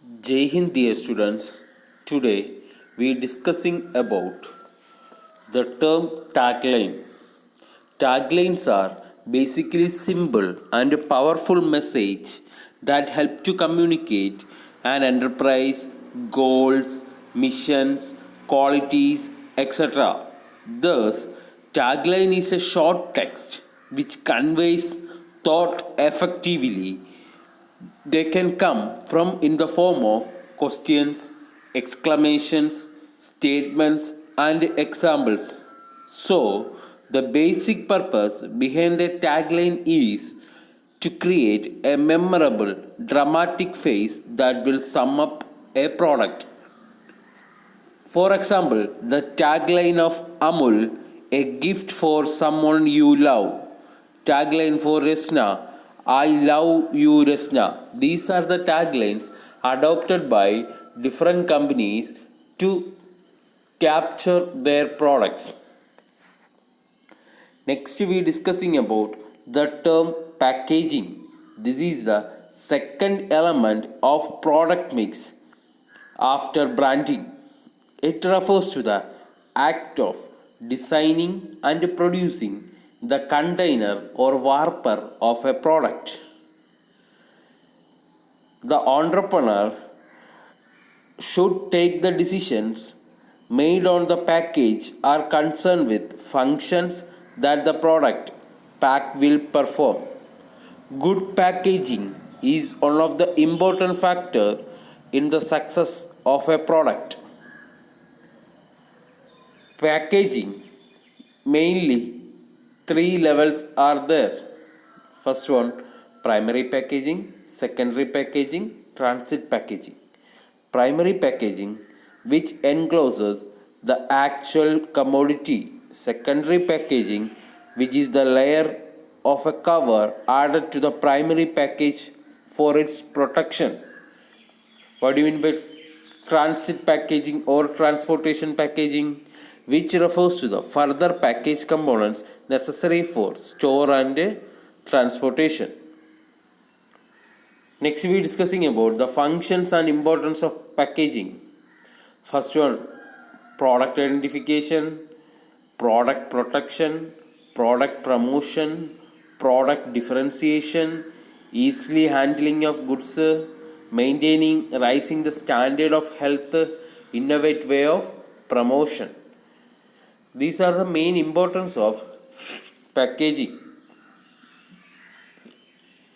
Jai Hind dear students. Today we are discussing about the term tagline. Taglines are basically simple and a powerful message that help to communicate an enterprise, goals, missions, qualities, etc. Thus, tagline is a short text which conveys thought effectively. They can come from in the form of questions, exclamations, statements, and examples. So, the basic purpose behind a tagline is to create a memorable, dramatic phrase that will sum up a product. For example, the tagline of Amul, a gift for someone you love. Tagline for Resna, I love you Resna. These are the taglines adopted by different companies to capture their products. Next we are discussing about the term packaging. This is the second element of product mix after branding. It refers to the act of designing and producing the container or wrapper of a product. The entrepreneur should take the decisions made on the package are concerned with functions that the product pack will perform. Good packaging is one of the important factor in the success of a product. Packaging mainly three levels are there. First one, primary packaging, secondary packaging, transit packaging. Primary packaging, which encloses the actual commodity. Secondary packaging, which is the layer of a cover added to the primary package for its protection. What do you mean by transit packaging or transportation packaging? Which refers to the further package components necessary for store and transportation. Next we are discussing about the functions and importance of packaging. First one, product identification, product protection, product promotion, product differentiation, easily handling of goods, maintaining, rising the standard of health, innovative way of promotion. These are the main importance of packaging.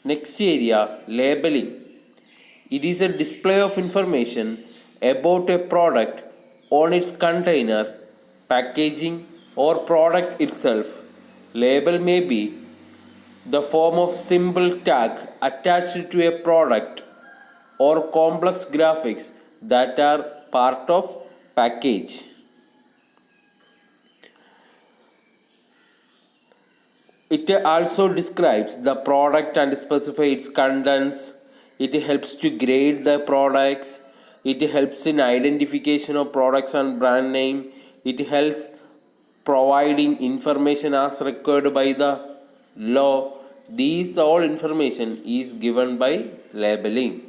Next area, labeling. It is a display of information about a product on its container, packaging, or product itself. Label may be the form of simple tag attached to a product or complex graphics that are part of package. It also describes the product and specifies its contents. It helps to grade the products. It helps in identification of products and brand name. It helps providing information as required by the law. These all information is given by labeling.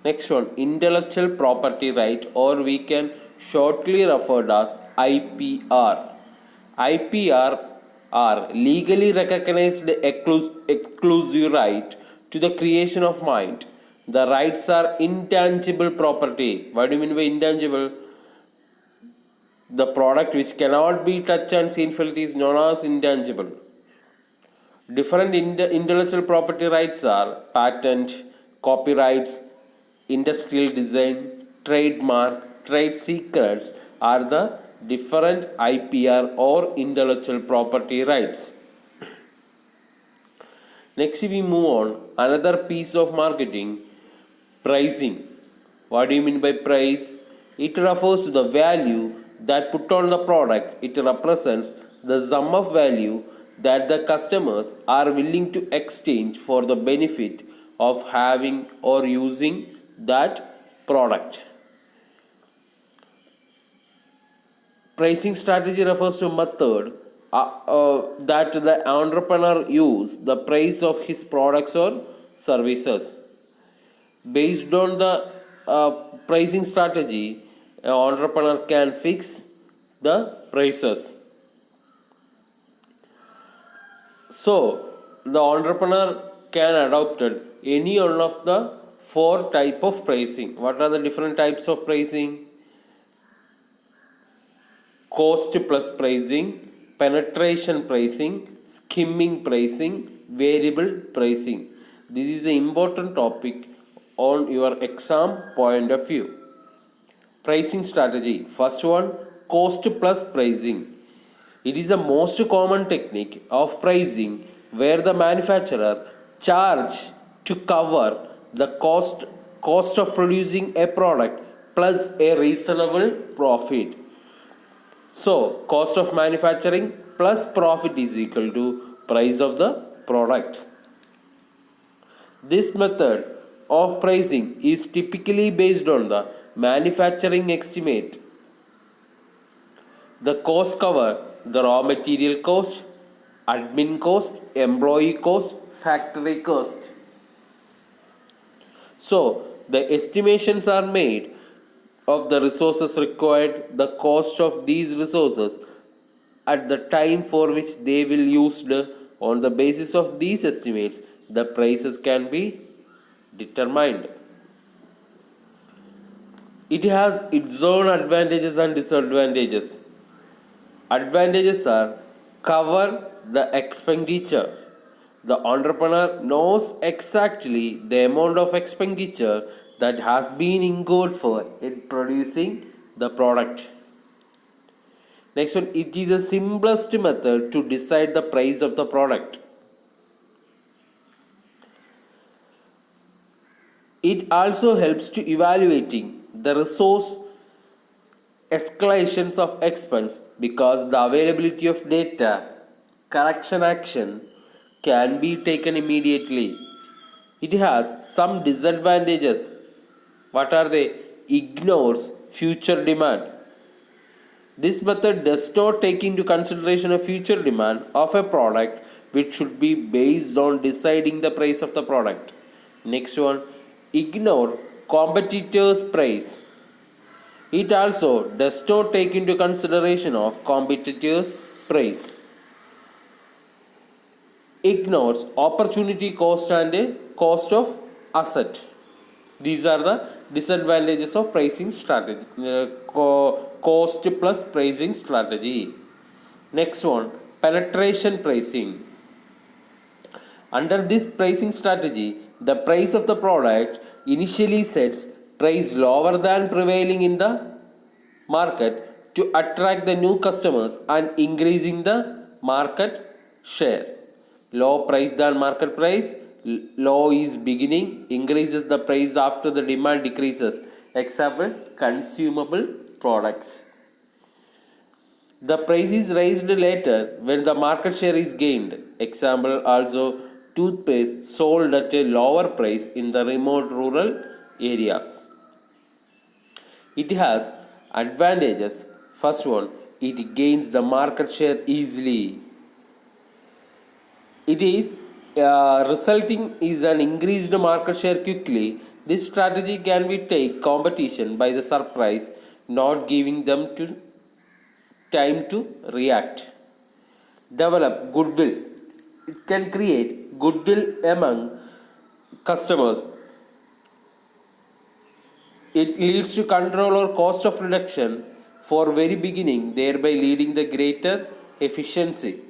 Next one, intellectual property right, or we can shortly referred as IPR. IPR are legally recognized exclusive right to the creation of mind. The rights are intangible property. What do you mean by intangible? The product which cannot be touched and seen felt is known as intangible. Different intellectual property rights are patent, copyrights, industrial design, trademark, trade secrets are the different IPR or intellectual property rights. Next we move on another piece of marketing, pricing. What do you mean by price? It refers to the value that put on the product. It represents the sum of value that the customers are willing to exchange for the benefit of having or using that product. Pricing strategy refers to a method that the entrepreneur use the price of his products or services based on the pricing strategy, an entrepreneur can fix the prices. So the entrepreneur can adopt any one of the four type of pricing. What are the different types of pricing? Cost plus pricing, penetration pricing, skimming pricing, variable pricing. This is the important topic on your exam point of view. Pricing strategy. First one, cost plus pricing. It is the most common technique of pricing where the manufacturer charge to cover the cost of producing a product plus a reasonable profit. So, cost of manufacturing plus profit is equal to price of the product. This method of pricing is typically based on the manufacturing estimate. The cost cover the raw material cost, admin cost, employee cost, factory cost. So, the estimations are made of the resources required, the cost of these resources at the time for which they will used. On the basis of these estimates, the prices can be determined. It has its own advantages and disadvantages. Advantages are cover the expenditure. The entrepreneur knows exactly the amount of expenditure that has been incurred for in producing the product. Next one, it is the simplest method to decide the price of the product. It also helps to evaluating the resource escalations of expense because the availability of data correction action can be taken immediately. It has some disadvantages. What are they? Ignores future demand. This method does not take into consideration a future demand of a product which should be based on deciding the price of the product. Next one, ignore competitors' price. It also does not take into consideration of competitors' price. Ignores opportunity cost and cost of asset. These are the disadvantages of pricing strategy. Cost plus pricing strategy. Next one, penetration pricing. Under this pricing strategy, the price of the product initially sets price lower than prevailing in the market to attract the new customers and increasing the market share. Low price than market price, low is beginning, increases the price after the demand decreases. Example, consumable products. The price is raised later when the market share is gained. Example, also toothpaste sold at a lower price in the remote rural areas. It has advantages. First one, it gains the market share easily. It is resulting is an increased market share quickly. This strategy can be take competition by the surprise, not giving them time to react. Develop goodwill. It can create goodwill among customers. It leads to control or cost of reduction for very beginning, thereby leading the greater efficiency.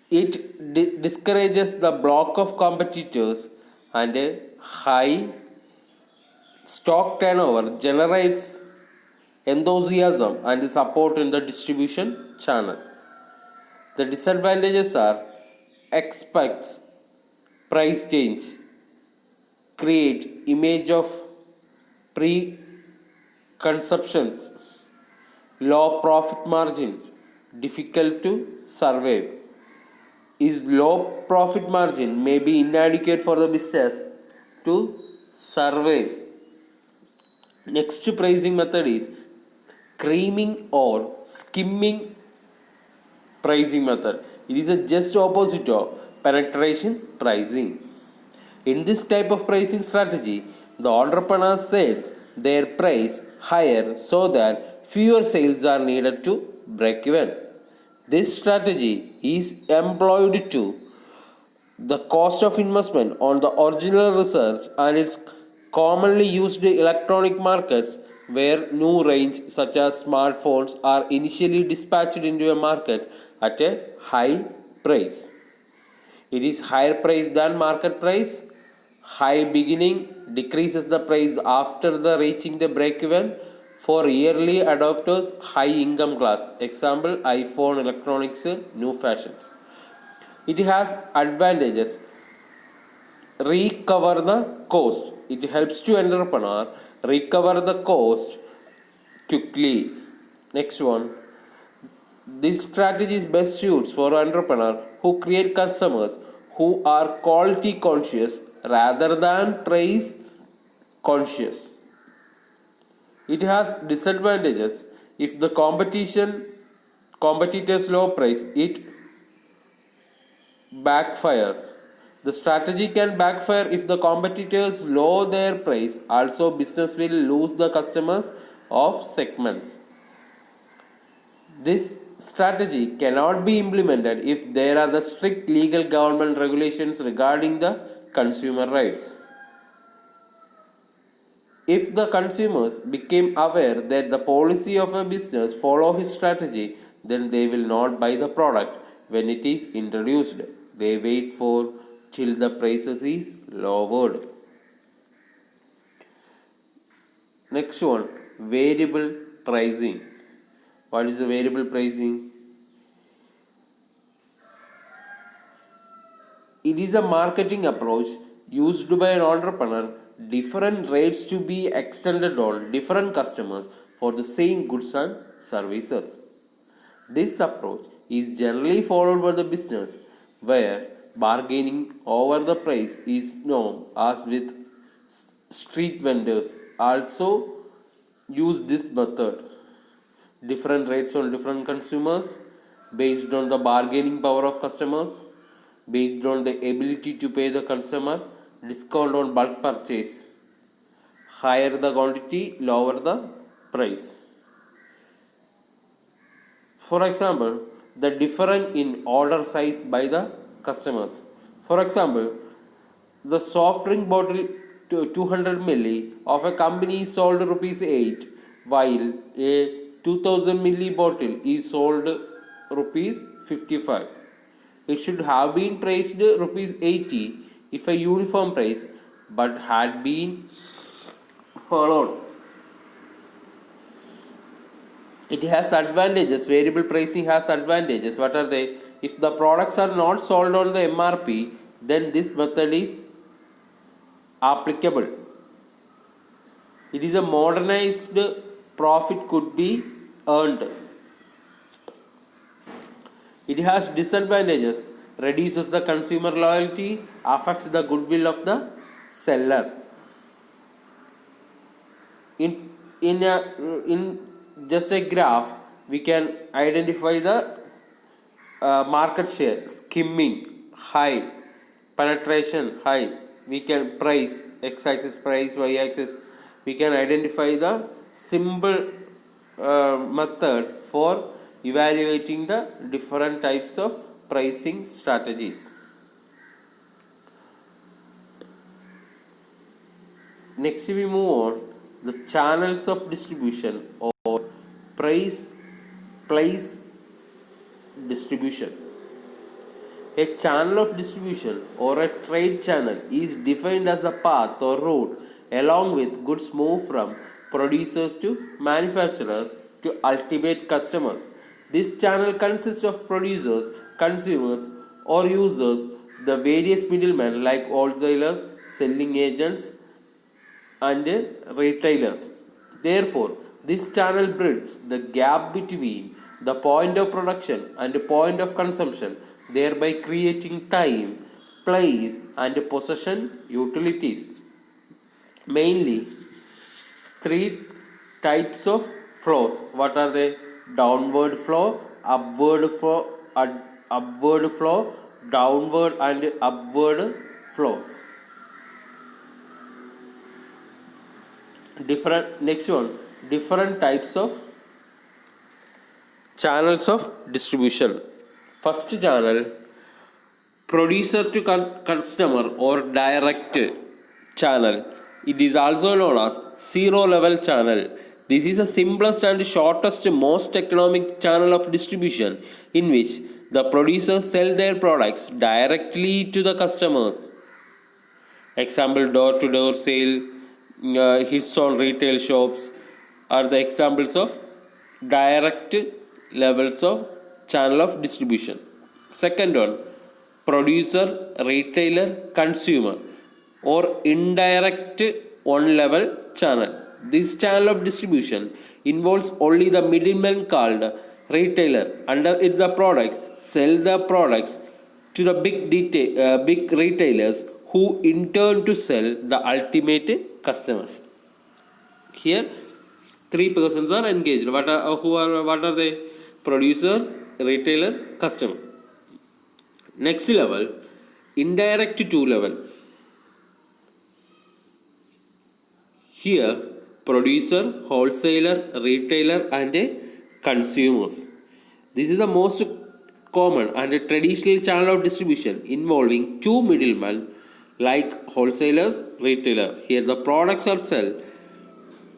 It discourages the block of competitors and a high stock turnover generates enthusiasm and support in the distribution channel. The disadvantages are expects price change, create image of preconceptions, low profit margin, difficult to survive. Is low profit margin may be inadequate for the business to survive. Next pricing method is creaming or skimming pricing method. It is a just opposite of penetration pricing. In this type of pricing strategy, the entrepreneur sets their price higher so that fewer sales are needed to break even. This strategy is employed to the cost of investment on the original research, and it's commonly used in electronic markets where new range such as smartphones are initially dispatched into a market at a high price. It is higher price than market price. High beginning decreases the price after the reaching the break even. For early adopters, high income class. Example, iPhone, electronics, new fashions. It has advantages. Recover the cost. It helps to entrepreneur recover the cost quickly. Next one. This strategy is best suited for entrepreneurs who create customers who are quality conscious rather than price conscious. It has disadvantages. If the competitors low price, it backfires. The strategy can backfire if the competitors lower their price. Also, business will lose the customers of segments. This strategy cannot be implemented if there are the strict legal government regulations regarding the consumer rights. If the consumers became aware that the policy of a business follow his strategy, then they will not buy the product when it is introduced. They wait for till the prices is lowered. Next one, variable pricing. What is the variable pricing? It is a marketing approach used by an entrepreneur. Different rates to be extended on different customers for the same goods and services. This approach is generally followed by the business where bargaining over the price is known as with street vendors also use this method. Different rates on different consumers based on the bargaining power of customers, based on the ability to pay the consumer, discount on bulk purchase, higher the quantity, lower the price. For example, the difference in order size by the customers. For example, the soft drink bottle 200 milli of a company is sold rupees 8, while a 2000 milli bottle is sold rupees 55. It should have been priced rupees 80 if a uniform price, but had been followed. It has advantages. Variable pricing has advantages. What are they? If the products are not sold on the MRP, then this method is applicable. It is a modernized profit could be earned. It has disadvantages. Reduces the consumer loyalty, affects the goodwill of the seller. In just a graph, we can identify the market share, skimming high, penetration high. We can price, x-axis price, y-axis. We can identify the simple method for evaluating the different types of pricing strategies. Next we move on the channels of distribution or price place distribution. A channel of distribution or a trade channel is defined as the path or route along with goods move from producers to manufacturers to ultimate customers. This channel consists of producers, consumers, or users, the various middlemen like wholesalers, selling agents, and retailers. Therefore, this channel bridges the gap between the point of production and the point of consumption, thereby creating time, place, and possession utilities. Mainly, three types of flows. What are they? Downward flow, upward flow, downward and upward flows. Different types of channels of distribution. First channel, producer to customer or direct channel. It is also known as zero level channel. This is the simplest and shortest, most economic channel of distribution in which the producers sell their products directly to the customers. Example, door to door sale, his own retail shops are the examples of direct levels of channel of distribution. Second one, producer, retailer, consumer or indirect one level channel. This channel of distribution involves only the middleman called retailer. Under it, the product sell the products to the big retailers who in turn to sell the ultimate customers. Here, three persons are engaged. What are they? Producer, retailer, customer. Next level, indirect two level. Here, producer, wholesaler, retailer, and consumers. This is the most common and a traditional channel of distribution involving two middlemen like wholesalers, retailer. Here, the products are sold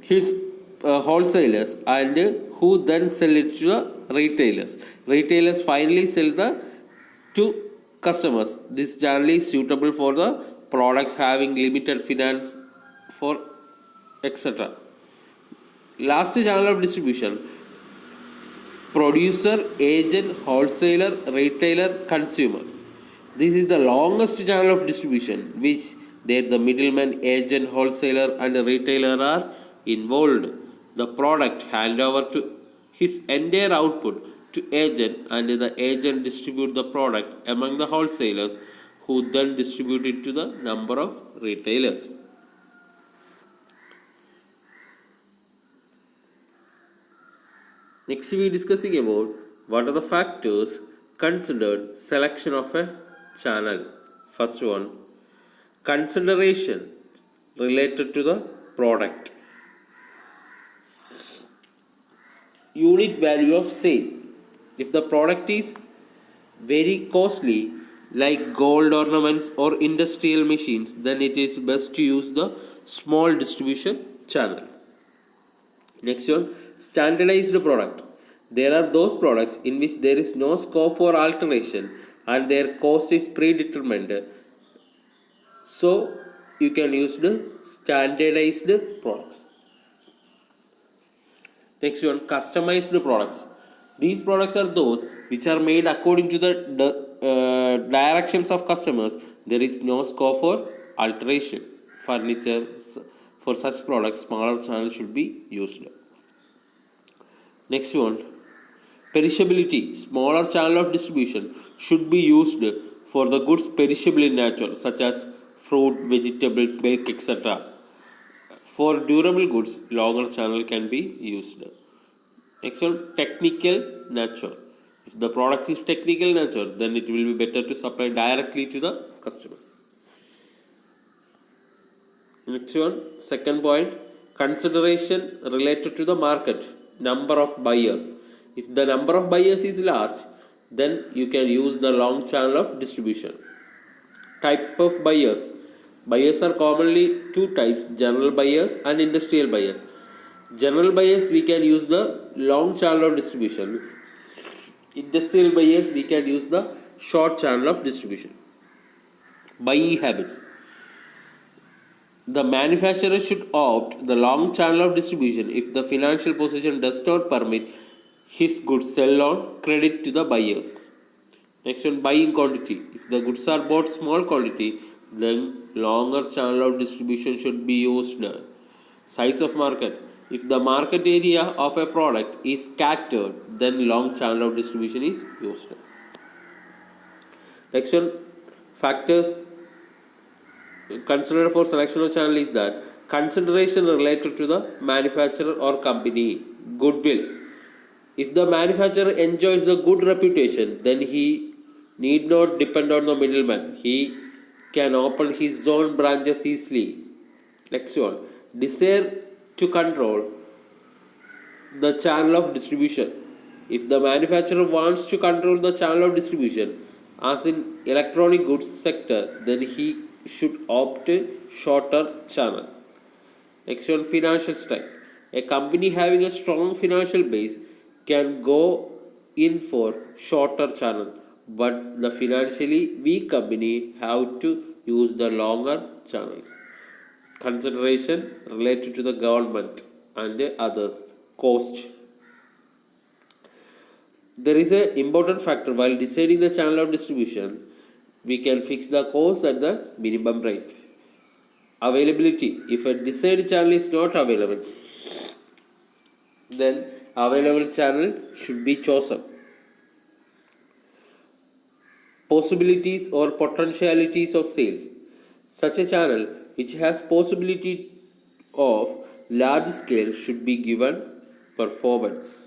his wholesalers and who then sell it to the retailers. Retailers finally sell the to customers. This channel is suitable for the products having limited finance for etc. Last channel of distribution, producer, agent, wholesaler, retailer, consumer. This is the longest channel of distribution which there the middleman, agent, wholesaler and retailer are involved. The product hand over to his entire output to agent and the agent distribute the product among the wholesalers who then distribute it to the number of retailers. Next we are discussing about what are the factors considered selection of a channel. First one, consideration related to the product. Unit value of sale. If the product is very costly like gold ornaments or industrial machines, then it is best to use the small distribution channel. Next one, standardized product. There are those products in which there is no scope for alteration and their cost is predetermined. So you can use the standardized products. Next one, customized products. These products are those which are made according to the directions of customers. There is no scope for alteration. Furniture, for such products, smaller channels should be used. Next one, perishability. Smaller channel of distribution should be used for the goods perishable in nature, such as fruit, vegetables, milk, etc. For durable goods, longer channel can be used. Next one, technical nature. If the product is technical nature, then it will be better to supply directly to the customers. Next one, second point, consideration related to the market, number of buyers. If the number of buyers is large, then you can use the long channel of distribution. Type of buyers. Buyers are commonly two types, general buyers and industrial buyers. General buyers we can use the long channel of distribution. Industrial buyers we can use the short channel of distribution. Buying habits. The manufacturer should opt the long channel of distribution if the financial position does not permit his goods sell on credit to the buyers. Next one, buying quantity. If the goods are bought small quantity, then longer channel of distribution should be used. Size of market. If the market area of a product is scattered, then long channel of distribution is used. Next one, factors considered for selection of channel is that consideration related to the manufacturer or company. Goodwill. If the manufacturer enjoys the good reputation, then he need not depend on the middleman. He can open his own branches easily. Next one, desire to control the channel of distribution. If the manufacturer wants to control the channel of distribution, as in electronic goods sector, then he should opt a shorter channel. Next one, financial strength. A company having a strong financial base can go in for shorter channel, but the financially weak company have to use the longer channels. Consideration related to the government and others. Cost. There is an important factor while deciding the channel of distribution. We can fix the cost at the minimum rate. Availability. If a desired channel is not available, then available channel should be chosen. Possibilities or potentialities of sales. Such a channel which has possibility of large scale should be given performance.